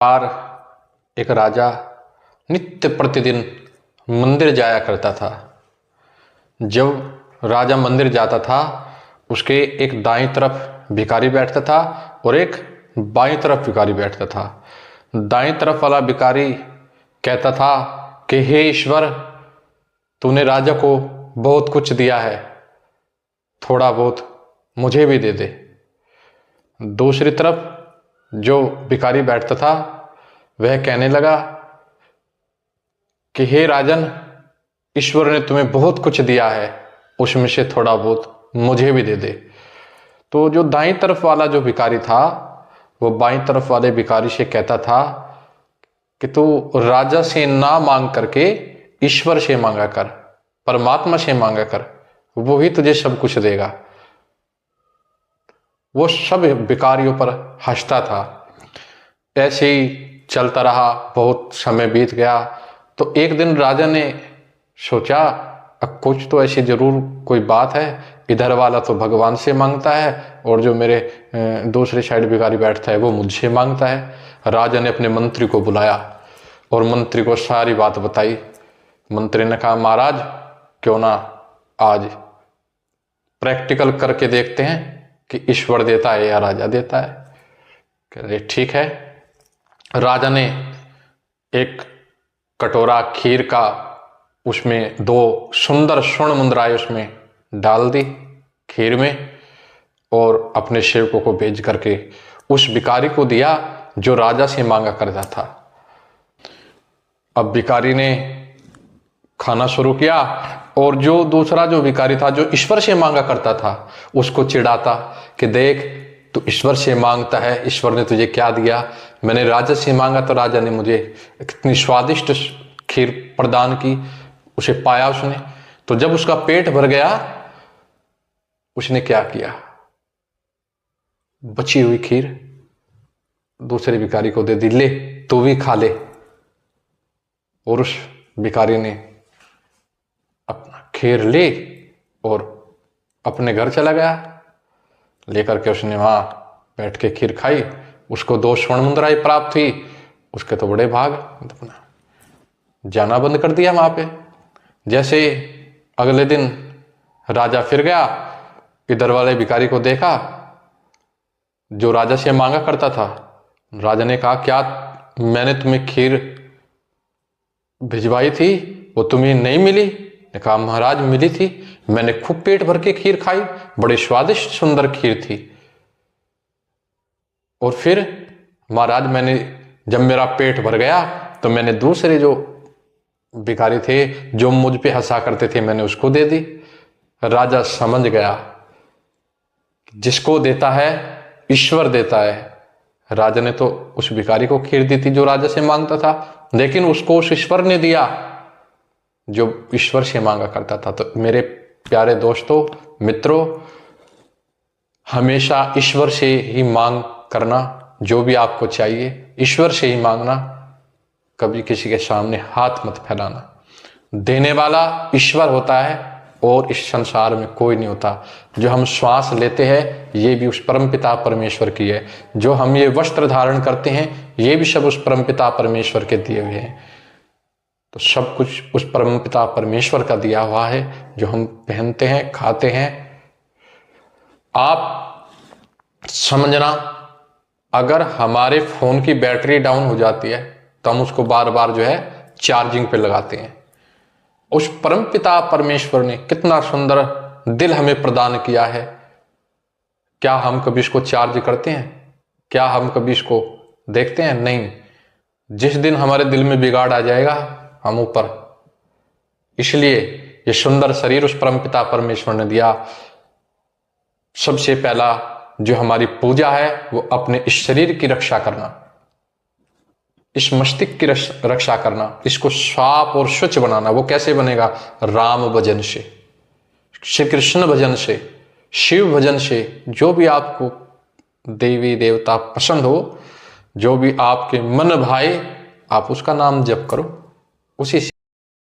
बार एक राजा नित्य प्रतिदिन मंदिर जाया करता था। जब राजा मंदिर जाता था, उसके एक दाईं तरफ भिखारी बैठता था और एक बाईं तरफ भिखारी बैठता था। दाईं तरफ वाला भिखारी कहता था कि हे ईश्वर, तूने राजा को बहुत कुछ दिया है, थोड़ा बहुत मुझे भी दे दे। दूसरी तरफ जो भिखारी बैठता था वह कहने लगा कि हे राजन, ईश्वर ने तुम्हें बहुत कुछ दिया है, उसमें से थोड़ा बहुत मुझे भी दे दे। तो जो दाईं तरफ वाला जो भिखारी था वो बाईं तरफ वाले भिखारी से कहता था कि तू राजा से ना मांग करके ईश्वर से मांगा कर, परमात्मा से मांगा कर, वो ही तुझे सब कुछ देगा। वो सब भिखारियों पर हंसता था। ऐसे ही चलता रहा, बहुत समय बीत गया। तो एक दिन राजा ने सोचा अब कुछ तो ऐसी जरूर कोई बात है, इधर वाला तो भगवान से मांगता है और जो मेरे दूसरे साइड भिखारी बैठता है वो मुझसे मांगता है। राजा ने अपने मंत्री को बुलाया और मंत्री को सारी बात बताई। मंत्री ने कहा, महाराज क्यों ना आज प्रैक्टिकल करके देखते हैं कि ईश्वर देता है या राजा देता है। कह रहे ठीक है। राजा ने एक कटोरा खीर का, उसमें 2 सुंदर स्वर्ण मुद्राएं उसमें डाल दी खीर में और अपने सेवकों को भेज करके उस भिखारी को दिया जो राजा से मांगा करता था। अब भिखारी ने खाना शुरू किया और जो दूसरा जो भिखारी था जो ईश्वर से मांगा करता था उसको चिढ़ाता कि देख, तू ईश्वर से मांगता है, ईश्वर ने तुझे क्या दिया। मैंने राजा से मांगा तो राजा ने मुझे कितनी स्वादिष्ट खीर प्रदान की, उसे पाया उसने। तो जब उसका पेट भर गया, उसने क्या किया, बची हुई खीर दूसरे भिखारी को दे दी, ले तू भी खा ले। और उस भिखारी ने अपना खीर ले और अपने घर चला गया। लेकर के उसने वहां बैठ के खीर खाई। उसको 2 स्वर्ण मुद्राएं प्राप्त हुई। उसके तो बड़े भाग, जाना बंद कर दिया वहां पे। जैसे अगले दिन राजा फिर गया, इधर वाले भिखारी को देखा जो राजा से मांगा करता था। राजा ने कहा, क्या मैंने तुम्हें खीर भिजवाई थी वो तुम्हें नहीं मिली? ने कहा, महाराज मिली थी, मैंने खूब पेट भर के खीर खाई, बड़ी स्वादिष्ट सुंदर खीर थी। और फिर महाराज, मैंने जब मेरा पेट भर गया तो मैंने दूसरे जो भिखारी थे जो मुझ पे हंसा करते थे मैंने उसको दे दी। राजा समझ गया जिसको देता है ईश्वर देता है। राजा ने तो उस भिखारी को खीर दी थी जो राजा से मांगता था, लेकिन उसको उस ईश्वर ने दिया जो ईश्वर से मांगा करता था। तो मेरे प्यारे दोस्तों, मित्रों, हमेशा ईश्वर से ही मांग करना, जो भी आपको चाहिए ईश्वर से ही मांगना। कभी किसी के सामने हाथ मत फैलाना। देने वाला ईश्वर होता है और इस संसार में कोई नहीं होता। जो हम श्वास लेते हैं ये भी उस परमपिता परमेश्वर की है। जो हम ये वस्त्र धारण करते हैं ये भी सब उस परमपिता परमेश्वर के दिए हुए हैं। तो सब कुछ उस परमपिता परमेश्वर का दिया हुआ है जो हम पहनते हैं, खाते हैं। आप समझना, अगर हमारे फोन की बैटरी डाउन हो जाती है तो हम उसको बार बार जो है चार्जिंग पे लगाते हैं। उस परमपिता परमेश्वर ने कितना सुंदर दिल हमें प्रदान किया है। क्या हम कभी इसको चार्ज करते हैं? क्या हम कभी इसको देखते हैं? नहीं। जिस दिन हमारे दिल में बिगाड़ आ जाएगा हम ऊपर। इसलिए ये सुंदर शरीर उस परमपिता परमेश्वर ने दिया। सबसे पहला जो हमारी पूजा है वो अपने इस शरीर की रक्षा करना, इस मस्तिष्क की रक्षा करना, इसको साफ और स्वच्छ बनाना। वो कैसे बनेगा? राम भजन से, श्री कृष्ण भजन से, शिव भजन से। जो भी आपको देवी देवता पसंद हो, जो भी आपके मन भाए, आप उसका नाम जप करो, उसी से